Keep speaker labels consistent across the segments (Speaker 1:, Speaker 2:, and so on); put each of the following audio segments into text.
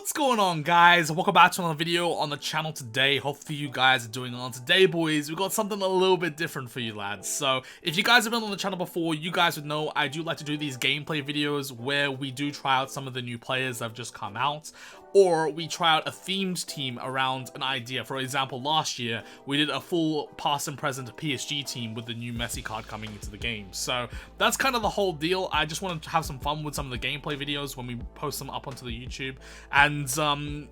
Speaker 1: What's going on, guys? Welcome back to another video on the channel today. Hopefully you guys are doing well. Today, boys, we got something a little bit different for you lads. So if you guys have been on the channel before, you guys would know I do like to do these gameplay videos where we do try out some of the new players that have just come out, or we try out a themed team around an idea. For example, last year we did a full past and present PSG team with the new Messi card coming into the game. So that's kind of the whole deal. I just wanted to have some fun with some of the gameplay videos when we post them up onto the YouTube. And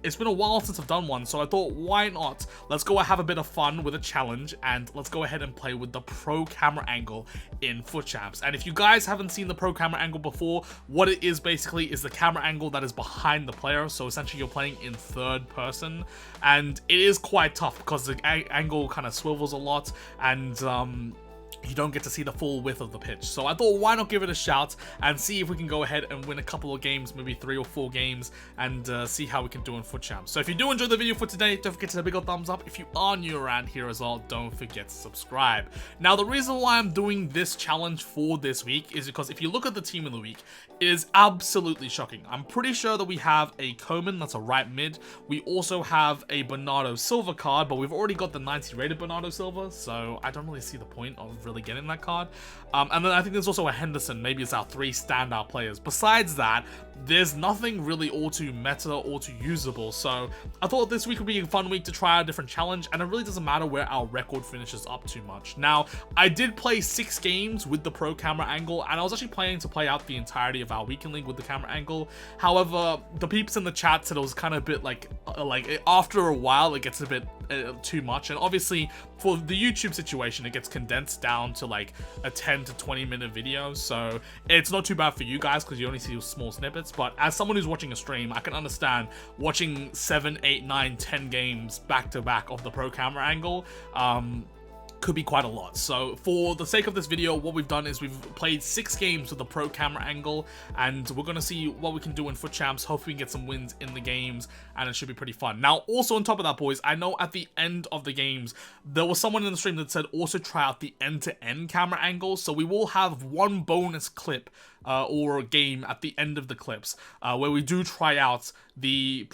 Speaker 1: it's been a while since I've done one, so I thought, why not? Let's go have a bit of fun with a challenge, and let's go ahead and play with the pro camera angle in FUT Champs. And if you guys haven't seen the pro camera angle before, what it is basically is the camera angle that is behind the player. So essentially you're playing in third person, and it is quite tough because the angle kind of swivels a lot, and you don't get to see the full width of the pitch. So I thought, why not give it a shout and see if we can go ahead and win a couple of games, maybe 3 or 4 games, and see how we can do in FUT Champs. So if you do enjoy the video for today, don't forget to hit a big old thumbs up. If you are new around here as well, don't forget to subscribe. Now, the reason why I'm doing this challenge for this week is because if you look at the team of the week, it is absolutely shocking. I'm pretty sure that we have a Koeman, that's a right mid. We also have a Bernardo Silva card, but we've already got the 90 rated Bernardo Silva, so I don't really see the point of really getting that card. And then I think there's also a Henderson. Maybe it's our 3 standout players. Besides that, there's nothing really all too meta or too usable. So I thought this week would be a fun week to try a different challenge, and it really doesn't matter where our record finishes up too much. Now, I did play 6 games with the pro camera angle, and I was actually planning to play out the entirety of our weekend league with the camera angle. However, the peeps in the chat said it was kind of a bit like after a while it gets a bit too much, and obviously for the YouTube situation it gets condensed down to like a 10 to 20 minute video, so it's not too bad for you guys because you only see small snippets. But as someone who's watching a stream, I can understand watching 7, 8, 9, 10 games back to back of the pro camera angle could be quite a lot. So for the sake of this video, what we've done is we've played 6 games with the pro camera angle, and we're gonna see what we can do in FUT Champs. Hopefully we can get some wins in the games, and it should be pretty fun. Now, also on top of that, boys, I know at the end of the games there was someone in the stream that said also try out the end-to-end camera angle, so we will have one bonus clip or a game at the end of the clips where we do try out the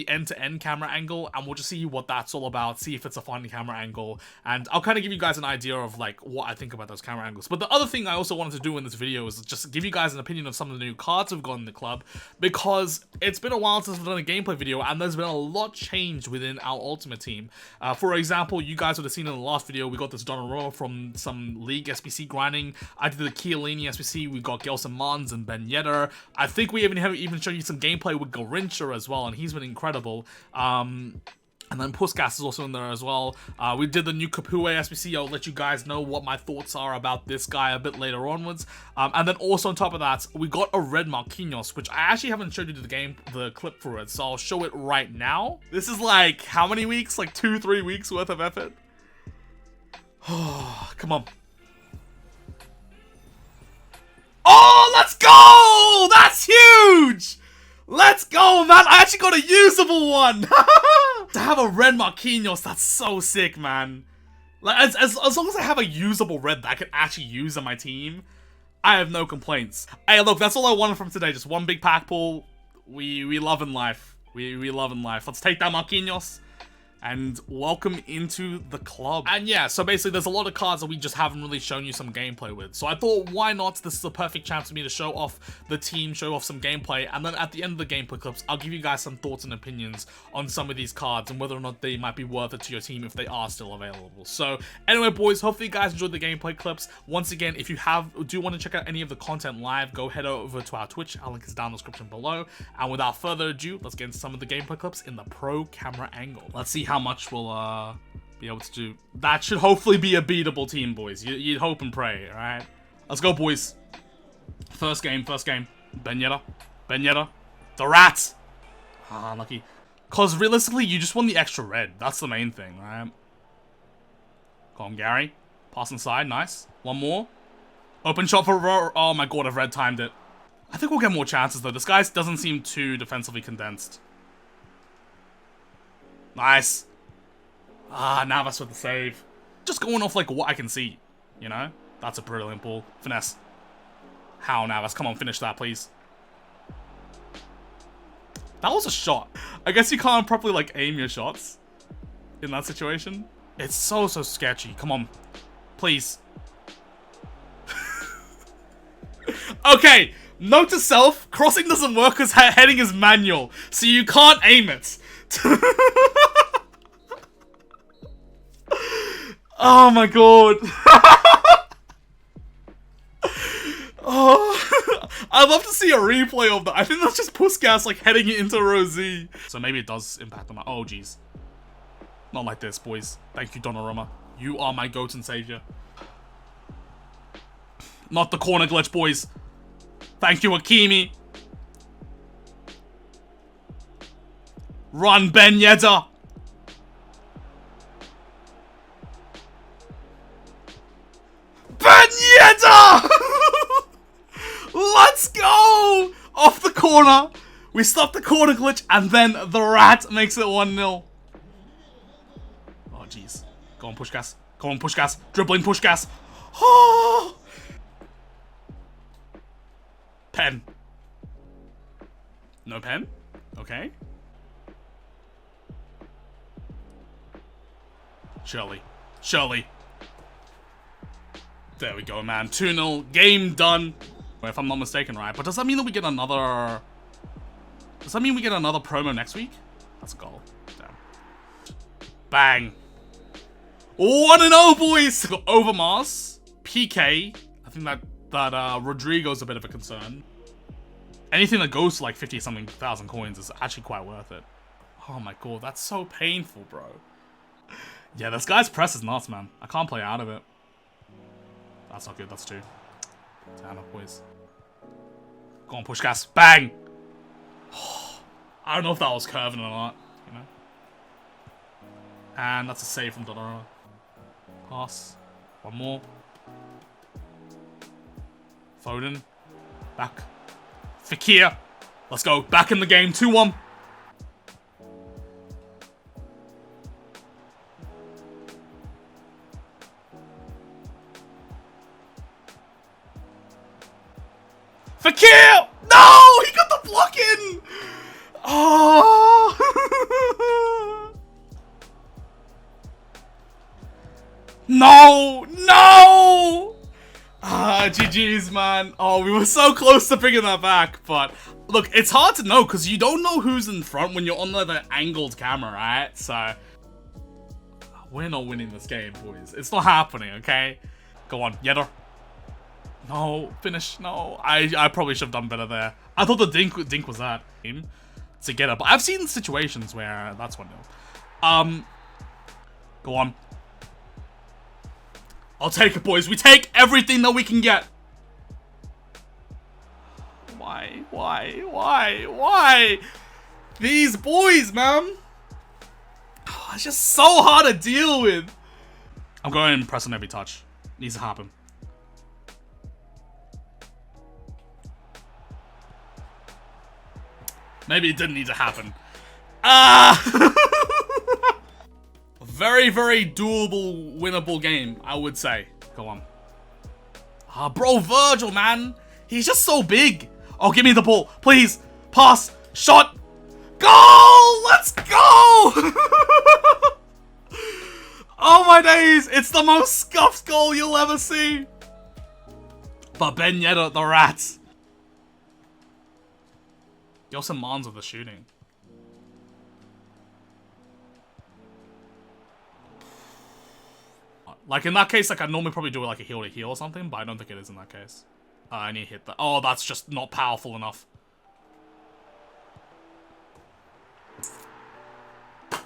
Speaker 1: end-to-end camera angle, and we'll just see what that's all about, see if it's a fun camera angle, and I'll kind of give you guys an idea of like what I think about those camera angles. But the other thing I also wanted to do in this video is just give you guys an opinion of some of the new cards we've got in the club, because it's been a while since we've done a gameplay video, and there's been a lot changed within our ultimate team. For example, you guys would have seen in the last video, we got this Donnarumma from some league SBC grinding. I did the Chiellini SBC, we got Gelson Mons and Ben Yedder. I think we even shown you some gameplay with Garincha as well, and he's been incredible. And then Puskas is also in there as well. We did the new Capoue SBC. I'll let you guys know what my thoughts are about this guy a bit later onwards. And then also on top of that, we got a red Marquinhos, which I actually haven't showed you the clip for it, so I'll show it right now. This is like, how many weeks? Like 2-3 weeks worth of effort. Come on. Oh, let's go! That's huge! Let's go, man! I actually got a usable one! To have a red Marquinhos, that's so sick, man. Like, as long as I have a usable red that I can actually use on my team, I have no complaints. Hey, look, that's all I wanted from today. Just one big pack pull. We love in life. We love in life. Let's take that Marquinhos and welcome into the club. And yeah, so basically there's a lot of cards that we just haven't really shown you some gameplay with. So I thought, why not? This is a perfect chance for me to show off the team, show off some gameplay, and then at the end of the gameplay clips, I'll give you guys some thoughts and opinions on some of these cards and whether or not they might be worth it to your team if they are still available. So anyway, boys, hopefully you guys enjoyed the gameplay clips. Once again, if you do want to check out any of the content live, go head over to our Twitch. Our link is down in the description below. And without further ado, let's get into some of the gameplay clips in the pro camera angle. Let's see how much we'll be able to do. That should hopefully be a beatable team, boys. You'd hope and pray, alright? Let's go, boys. First game. Ben Yedder. The rat! Ah, lucky. Because realistically, you just want the extra red. That's the main thing, right? Come on, Gary. Pass inside, nice. One more. Open shot for... Oh my god, I've red timed it. I think we'll get more chances, though. This guy doesn't seem too defensively condensed. Nice. Ah, Navas with the save. Just going off like what I can see, you know? That's a brilliant ball. Finesse. How, Navas? Come on, finish that, please. That was a shot. I guess you can't properly, like, aim your shots in that situation. It's so sketchy. Come on. Please. Okay. Note to self, crossing doesn't work because heading is manual. So you can't aim it. Oh my god. Oh, I'd love to see a replay of that. I think that's just Puskas like heading it into row Z. So maybe it does impact on my... Oh, jeez. Not like this, boys. Thank you, Donnarumma. You are my goat and savior. Not the corner glitch, boys. Thank you, Hakimi. Run, Ben Yedder. Ben Yedder! Let's go! Off the corner. We stop the corner glitch, and then the rat makes it 1-0. Oh, jeez. Go on, Puskas. Go on, Puskas. Dribbling Puskas. Oh! Pen. No pen? Okay. Shirley. Shirley. There we go, man. 2-0. Game done. If I'm not mistaken, right? But does that mean that we get another... Does that mean we get another promo next week? That's a goal. Damn. Bang. 1-0, boys! Got Overmars. PK. I think that Rodrigo's a bit of a concern. Anything that goes to like 50-something thousand coins is actually quite worth it. Oh my god, that's so painful, bro. Yeah, this guy's press is nuts, man. I can't play out of it. That's not good, that's 2. Damn it, boys. Go on, Puskas. Bang! I don't know if that was curving or not, you know? And that's a save from Donnarumma. Pass. One more. Foden. Back. Fekir. Let's go. Back in the game. 2-1. Fekir! No! He got the block in! Oh! No! No! Ah, GG's, man. Oh, we were so close to bringing that back, but look, it's hard to know because you don't know who's in front when you're on the angled camera, right? So, we're not winning this game, boys. It's not happening, okay? Go on, Yedder. No, finish. No, I probably should have done better there. I thought the dink was that to get it, but I've seen situations where that's 1-0. Go on. I'll take it, boys. We take everything that we can get. Why? Why? Why? Why? These boys, man. Oh, it's just so hard to deal with. I'm going to press on every touch. Needs to happen. Maybe it didn't need to happen. Ah! Very, very doable, winnable game, I would say. Go on. Ah, bro, Virgil, man. He's just so big. Oh, give me the ball. Please. Pass. Shot. Goal! Let's go! Oh, my days. It's the most scuffed goal you'll ever see. But Ben Yedder, the rats. Yosin Mons with the shooting. Like, in that case, like, I'd normally probably do it like a heel to heel or something, but I don't think it is in that case. I need to hit that. Oh, that's just not powerful enough. I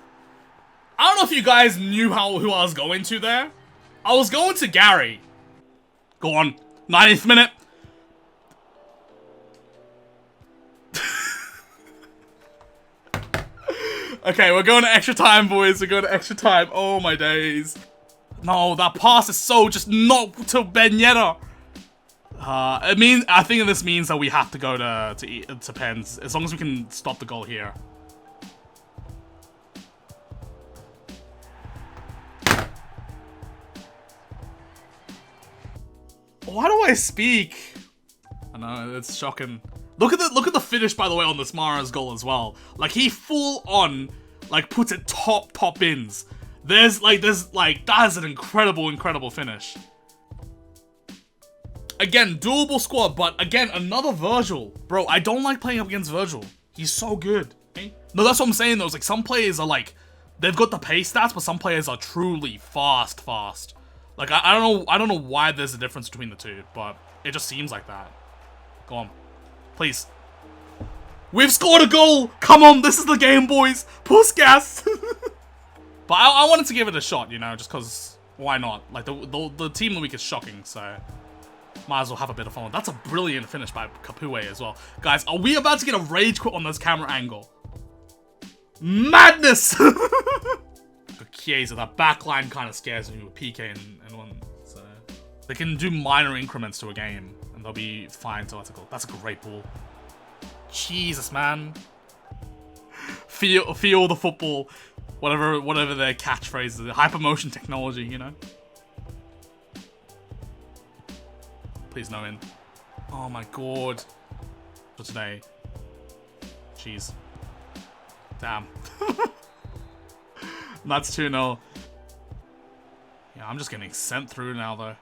Speaker 1: don't know if you guys knew who I was going to there. I was going to Gary. Go on. 90th minute. Okay, we're going to extra time, boys. We're going to extra time. Oh, my days. No, that pass is so just not to Ben Yedder. I think this means that we have to go to pens, as long as we can stop the goal here. Why do I speak? I know, it's shocking. Look at the finish, by the way, on this Mara's goal as well. Like, he full on, like, puts it top bins. There's like, that is an incredible finish. Again, doable squad, but again, another Virgil. Bro, I don't like playing up against Virgil. He's so good. Okay? No, that's what I'm saying though. It's like some players are like, they've got the pace stats, but some players are truly fast. Like, I don't know why there's a difference between the two, but it just seems like that. Go on. Please. We've scored a goal! Come on, this is the game, boys! Puss gas! But I wanted to give it a shot, you know, just because, why not? Like, the team of the week is shocking, so might as well have a bit of fun. That's a brilliant finish by Kapue as well. Guys, are we about to get a rage quit on this camera angle? Madness! Chiesa, that backline kind of scares me with PK and one. So they can do minor increments to a game, and they'll be fine theoretical. That's a great ball. Jesus, man. Feel the football. Whatever their catchphrase is. Hypermotion technology, you know? Please no in. Oh my god. For today. Jeez. Damn. That's 2-0. Yeah, I'm just getting sent through now, though.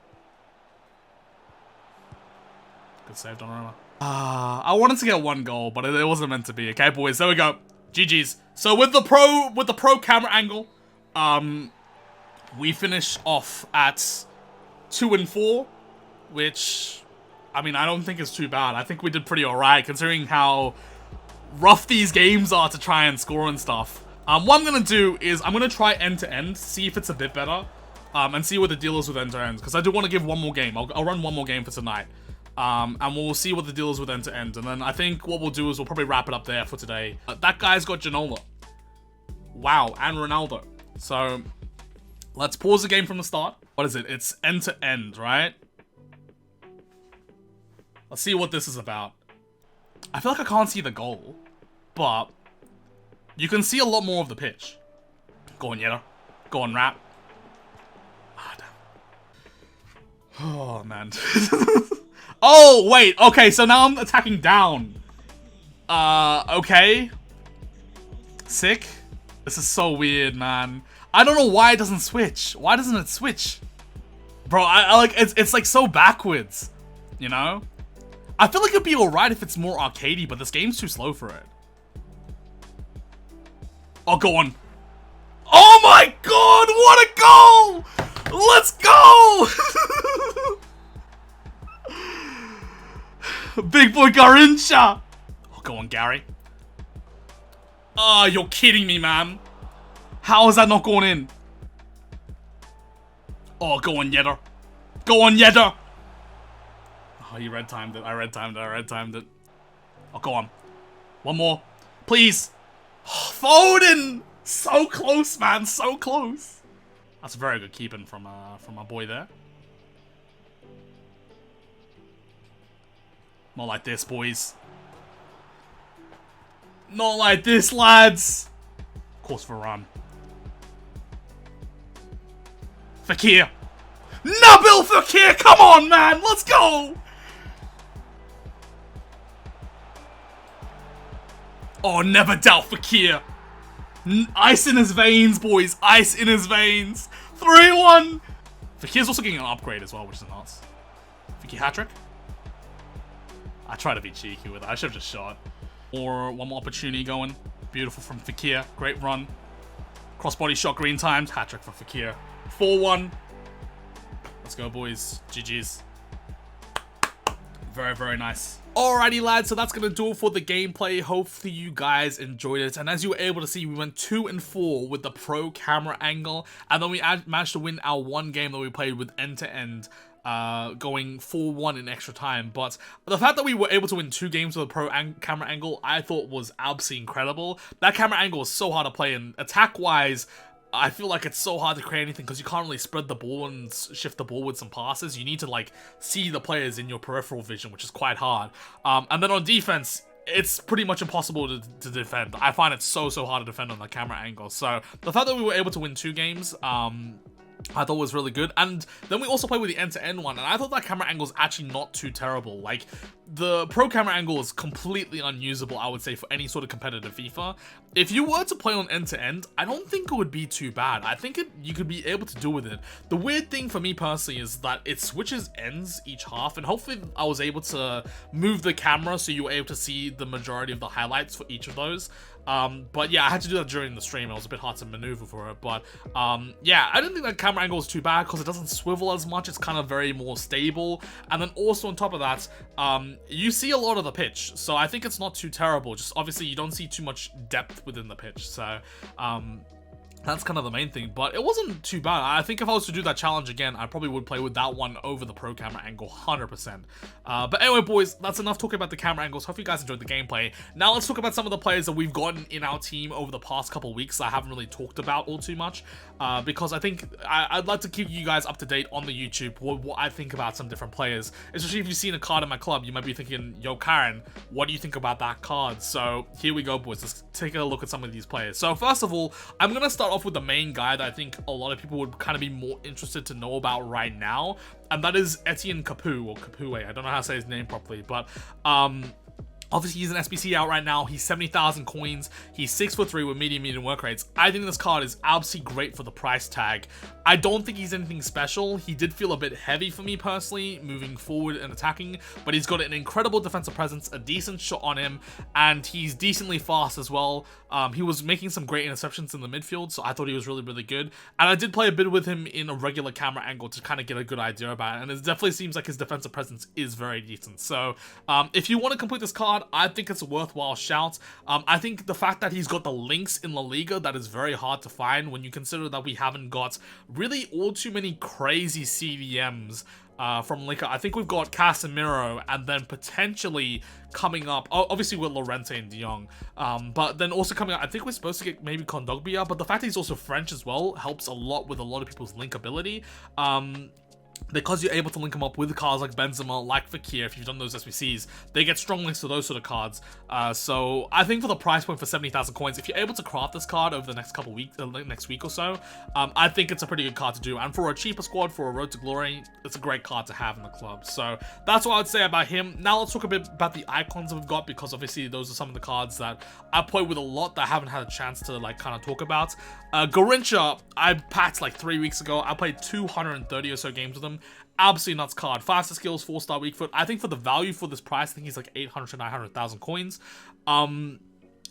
Speaker 1: Good save, Donnarumma. I wanted to get one goal, but it wasn't meant to be. Okay, boys, there we go. GG's. So with the pro camera angle, we finish off at 2-4, which, I mean, I don't think is too bad. I think we did pretty alright, considering how rough these games are to try and score and stuff. What I'm gonna do is I'm gonna try end-to-end, see if it's a bit better, and see what the deal is with end-to-end, because I do want to give one more game. I'll run one more game for tonight, and we'll see what the deal is with end-to-end, and then I think what we'll do is we'll probably wrap it up there for today. That guy's got Ginola. Wow, and Ronaldo. So, let's pause the game from the start. What is it? It's end-to-end, right? Let's see what this is about. I feel like I can't see the goal, but you can see a lot more of the pitch. Go on, Yetta. Go on, Rap. Ah, damn. Oh, man. Oh, wait. Okay, so now I'm attacking down. Okay. Sick. This is so weird, man. I don't know why it doesn't switch. Why doesn't it switch? Bro, I like, it's like so backwards, you know? I feel like it'd be alright if it's more arcadey, but this game's too slow for it. Oh, go on. Oh my god, what a goal! Let's go! Big boy Garincha! Oh, go on, Gary. Oh, you're kidding me, man. How is that not going in? Oh, go on, Yedder. Go on, Yedder! Oh, you red-timed it. I red-timed it. Oh, go on. One more. Please. Oh, Foden! So close, man. So close. That's a very good keeping from my boy there. Not like this, boys. Not like this, lads. Of course, Varane. Fekir. Nabil Fekir, come on, man. Let's go. Oh, never doubt Fekir. Ice in his veins, boys. Ice in his veins. 3-1. Fekir's also getting an upgrade as well, which is nuts. Fekir hat-trick. I try to be cheeky with it. I should have just shot. Or one more opportunity going. Beautiful from Fekir. Great run. Crossbody shot, green timed. Hat-trick for Fekir. 4-1. Let's go, boys. GG's. Very, very nice. Alrighty, lads, so that's going to do it for the gameplay. Hopefully you guys enjoyed it. And as you were able to see, we went 2-4 with the pro camera angle. And then we managed to win our one game that we played with end-to-end, going 4-1 in extra time. But the fact that we were able to win 2 games with a pro camera angle, I thought was absolutely incredible. That camera angle was so hard to play, and attack-wise, I feel like it's so hard to create anything because you can't really spread the ball and shift the ball with some passes. You need to, like, see the players in your peripheral vision, which is quite hard. And then on defense, it's pretty much impossible to defend. I find it so hard to defend on the camera angle. So the fact that we were able to win 2 games, I thought was really good. And then we also played with the end-to-end one, and I thought that camera angle is actually not too terrible. Like, the pro camera angle is completely unusable, I would say, for any sort of competitive FIFA. If you were to play on end-to-end, I don't think it would be too bad. I think you could be able to do with it. The weird thing for me personally is that it switches ends each half, and hopefully I was able to move the camera so you were able to see the majority of the highlights for each of those. But yeah, I had to do that during the stream. It was a bit hard to maneuver for it, but yeah, I didn't think that camera angle is too bad because it doesn't swivel as much. It's kind of very more stable, and then also on top of that, you see a lot of the pitch, so I think it's not too terrible. Just obviously you don't see too much depth within the pitch, so that's kind of the main thing, but it wasn't too bad. I think if I was to do that challenge again, I probably would play with that one over the pro camera angle, 100%. But anyway, boys, that's enough talking about the camera angles. Hope you guys enjoyed the gameplay. Now let's talk about some of the players that we've gotten in our team over the past couple weeks I haven't really talked about all too much, because I think I'd like to keep you guys up to date on the YouTube, what I think about some different players. Especially if you've seen a card in my club, you might be thinking, yo, Kyren, what do you think about that card? So here we go, boys. Let's take a look at some of these players. So first of all, I'm going to start off with the main guy that I think a lot of people would kind of be more interested to know about right now, and that is Etienne Capoue, or Capoue. I don't know how to say his name properly, but obviously, he's an SBC out right now. He's 70,000 coins. He's 6'3" with medium work rates. I think this card is absolutely great for the price tag. I don't think he's anything special. He did feel a bit heavy for me personally, moving forward and attacking, but he's got an incredible defensive presence, a decent shot on him, and he's decently fast as well. He was making some great interceptions in the midfield, so I thought he was really, really good. And I did play a bit with him in a regular camera angle to kind of get a good idea about it, and it definitely seems like his defensive presence is very decent. So if you want to complete this card, I think it's a worthwhile shout. I think the fact that he's got the links in La Liga, that is very hard to find when you consider that we haven't got really all too many crazy CVMs from Liga. I think we've got Casemiro, and then potentially coming up, obviously with Llorente and De Jong, but then also coming up, I think we're supposed to get maybe Kondogbia, but the fact that he's also French as well helps a lot with a lot of people's linkability. Because you're able to link them up with cards like Benzema, like Fekir, if you've done those SBCs, they get strong links to those sort of cards. So I think for the price point for 70,000 coins, if you're able to craft this card over the next couple weeks, next week or so, I think it's a pretty good card to do. And for a cheaper squad, for a Road to Glory, it's a great card to have in the club. So that's what I would say about him. Now let's talk a bit about the icons that we've got, because obviously those are some of the cards that I play with a lot that I haven't had a chance to like kind of talk about. Garincha, I packed like 3 weeks ago. I played 230 or so games with him. Absolutely nuts card. 5-star skills, 4-star weak foot. I think for the value for this price, I think he's like 800 to 900,000 coins.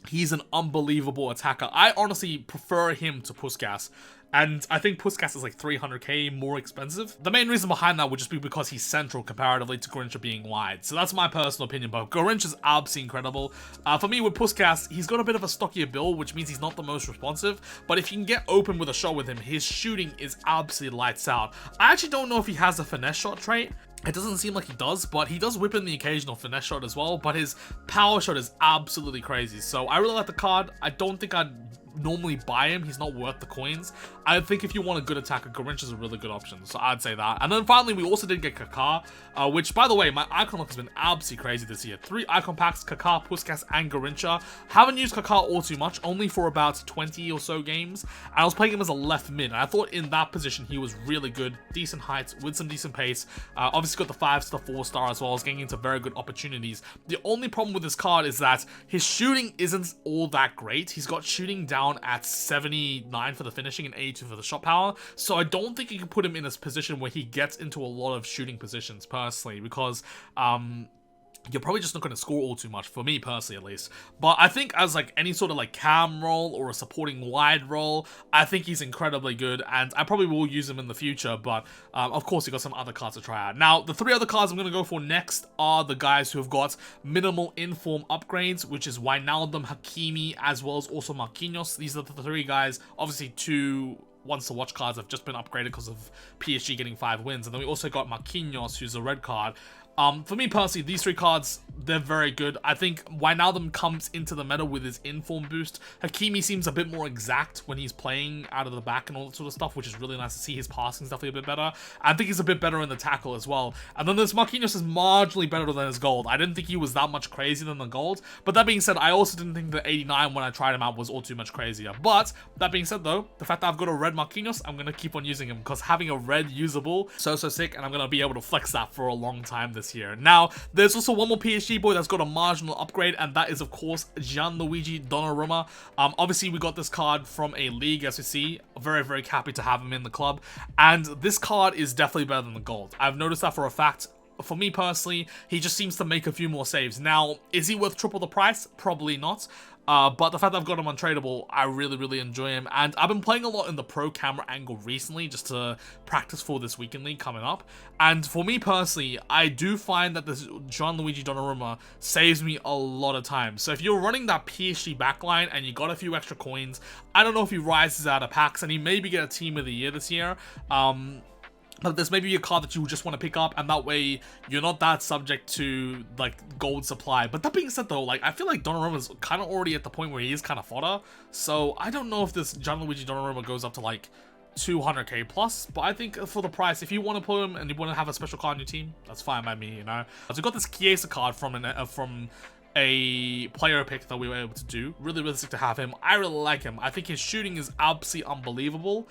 Speaker 1: He's an unbelievable attacker. I honestly prefer him to Puskas. And I think Puskas is like 300k more expensive. The main reason behind that would just be because he's central comparatively to Garincha being wide. So that's my personal opinion, but Garincha's absolutely incredible. For me, with Puskas, he's got a bit of a stockier build, which means he's not the most responsive. But if you can get open with a shot with him, his shooting is absolutely lights out. I actually don't know if he has a finesse shot trait. It doesn't seem like he does, but he does whip in the occasional finesse shot as well, but his power shot is absolutely crazy. So I really like the card. I don't think I'd normally buy him. He's not worth the coins. I think if you want a good attacker, Garincha is a really good option, so I'd say that. And then finally, we also did get Kaká, which, by the way, my icon look has been absolutely crazy this year. 3 icon packs, Kaká, Puskas, and Garincha. Haven't used Kaká all too much, only for about 20 or so games. And I was playing him as a left mid, and I thought in that position he was really good, decent height, with some decent pace. Obviously got the 5-star, 4-star as well as getting into very good opportunities. The only problem with this card is that his shooting isn't all that great. He's got shooting down at 79 for the finishing and 82 for the shot power, so I don't think you can put him in a position where he gets into a lot of shooting positions personally, because you're probably just not going to score all too much, for me personally at least. But I think as like any sort of like cam role or a supporting wide role, I think he's incredibly good, and I probably will use him in the future. But of course, you got some other cards to try out. Now, the 3 other cards I'm going to go for next are the guys who have got minimal inform upgrades, which is Wijnaldum, Hakimi, as well as also Marquinhos. These are the 3 guys. Obviously, 2 once to watch cards have just been upgraded because of PSG getting 5 wins. And then we also got Marquinhos, who's a red card. For me personally, these 3 cards, they're very good. I think Wijnaldum comes into the meta with his inform boost. Hakimi seems a bit more exact when he's playing out of the back and all that sort of stuff, which is really nice to see. His passing is definitely a bit better. I think he's a bit better in the tackle as well. And then this Marquinhos is marginally better than his gold. I didn't think he was that much crazier than the gold. But that being said, I also didn't think the 89 when I tried him out was all too much crazier. But that being said though, the fact that I've got a red Marquinhos, I'm going to keep on using him because having a red usable, so sick, and I'm going to be able to flex that for a long time this year. Now, there's also one more PSG boy that's got a marginal upgrade, and that is of course Gianluigi Donnarumma. Obviously we got this card from a league, as you see. Very happy to have him in the club, and this card is definitely better than the gold. I've noticed that for a fact. For me personally, he just seems to make a few more saves. Now, is he worth triple the price? Probably not. But the fact that I've got him untradeable, I really enjoy him. And I've been playing a lot in the pro camera angle recently just to practice for this weekend league coming up. And for me personally, I do find that this Gianluigi Donnarumma saves me a lot of time. So if you're running that PSG backline and you got a few extra coins, I don't know if he rises out of packs, and he maybe get a team of the year this year. But there's maybe a card that you just want to pick up, and that way you're not that subject to like gold supply. But that being said though, like I feel like Donnarumma's kind of already at the point where he is kind of fodder. So I don't know if this Gianluigi Donnarumma goes up to like 200k plus, but I think for the price, if you want to put him and you want to have a special card on your team, that's fine by me, you know. So we got this Chiesa card from a player pick that we were able to do. Really sick to have him. I really like him. I think his shooting is absolutely unbelievable.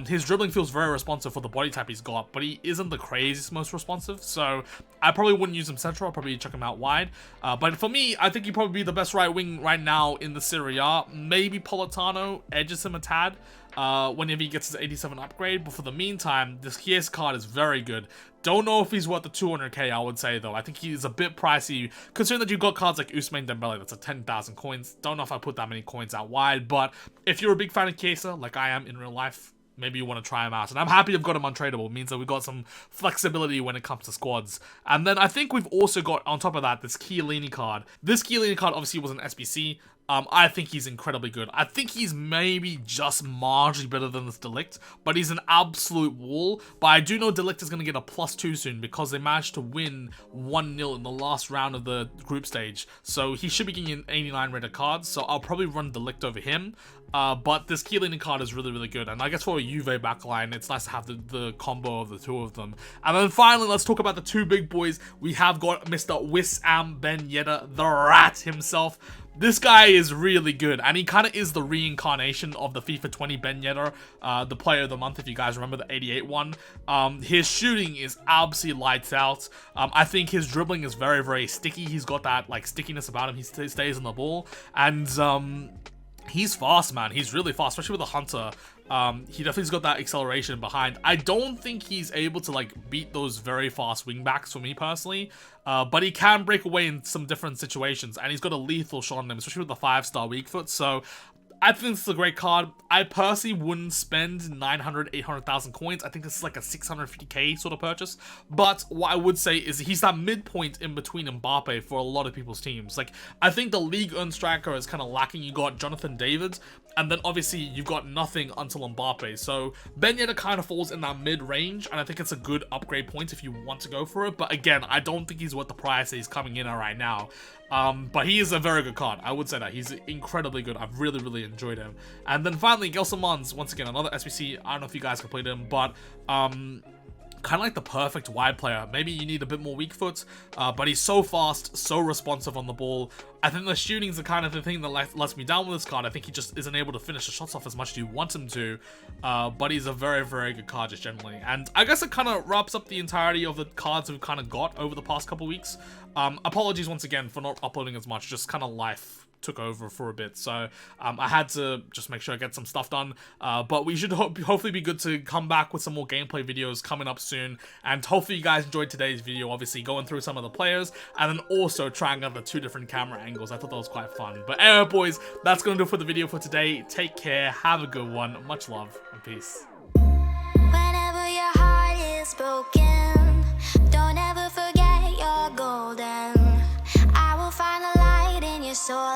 Speaker 1: His dribbling feels very responsive for the body type he's got, but he isn't the craziest most responsive, so I probably wouldn't use him central. I'll probably check him out wide. But for me, I think he'd probably be the best right wing right now in the Serie A. Maybe Politano edges him a tad whenever he gets his 87 upgrade, but for the meantime, this Chiesa card is very good. Don't know if he's worth the 200k, I would say, though. I think he's a bit pricey, considering that you've got cards like Ousmane Dembele, that's a 10,000 coins. Don't know if I put that many coins out wide, but if you're a big fan of Chiesa, like I am in real life, maybe you want to try him out. And I'm happy I've got him untradeable. It means that we've got some flexibility when it comes to squads. And then I think we've also got, on top of that, this Chiellini card. This Chiellini card obviously was an SBC. I think he's incredibly good. I think he's maybe just marginally better than this De Ligt, but he's an absolute wall. But I do know De Ligt is going to get a +2 soon because they managed to win 1-0 in the last round of the group stage. So he should be getting an 89 rated card, so I'll probably run De Ligt over him. But this Chiellini card is really good, and I guess for a Juve backline, it's nice to have the combo of the two of them. And then finally, let's talk about the two big boys. We have got Mr. Wissam Ben Yedder, the rat himself. This guy is really good, and he kind of is the reincarnation of the FIFA 20 Ben Yedder, the player of the month, if you guys remember the 88 one. His shooting is absolutely lights out. I think his dribbling is very sticky. He's got that like stickiness about him. He stays on the ball, and he's fast, man. He's really fast, especially with the Hunter. He definitely's got that acceleration behind. I don't think he's able to like beat those very fast wingbacks for me personally, but he can break away in some different situations, and he's got a lethal shot on him, especially with the 5-star weak foot. So I think this is a great card. I personally wouldn't spend 900, 800,000 coins. I think this is like a 650k sort of purchase. But what I would say is he's that midpoint in between Mbappe for a lot of people's teams. Like, I think the league earned striker is kind of lacking. You got Jonathan David, and then obviously you've got nothing until Mbappe. So Ben Yedder kind of falls in that mid-range, and I think it's a good upgrade point if you want to go for it. But again, I don't think he's worth the price that he's coming in at right now. But he is a very good card. I would say that. He's incredibly good. I've really enjoyed him. And then finally, Gelson Mons, once again, another SBC. I don't know if you guys can play him, but kind of like the perfect wide player. Maybe you need a bit more weak foot, but he's so fast, so responsive on the ball. I think the shooting's the kind of the thing that lets me down with this card. I think he just isn't able to finish the shots off as much as you want him to, but he's a very good card just generally. And I guess it kind of wraps up the entirety of the cards we've kind of got over the past couple weeks. Apologies once again for not uploading as much, just kind of life took over for a bit, so I had to just make sure I get some stuff done, but we should hopefully be good to come back with some more gameplay videos coming up soon, and hopefully you guys enjoyed today's video, obviously going through some of the players, and then also trying out the 2 different camera angles. I thought that was quite fun. But anyway, boys, that's gonna do it for the video for today. Take care, have a good one, much love, and peace.
Speaker 2: Whenever your heart is broken, don't ever forget you're golden. I will find a light in your soul.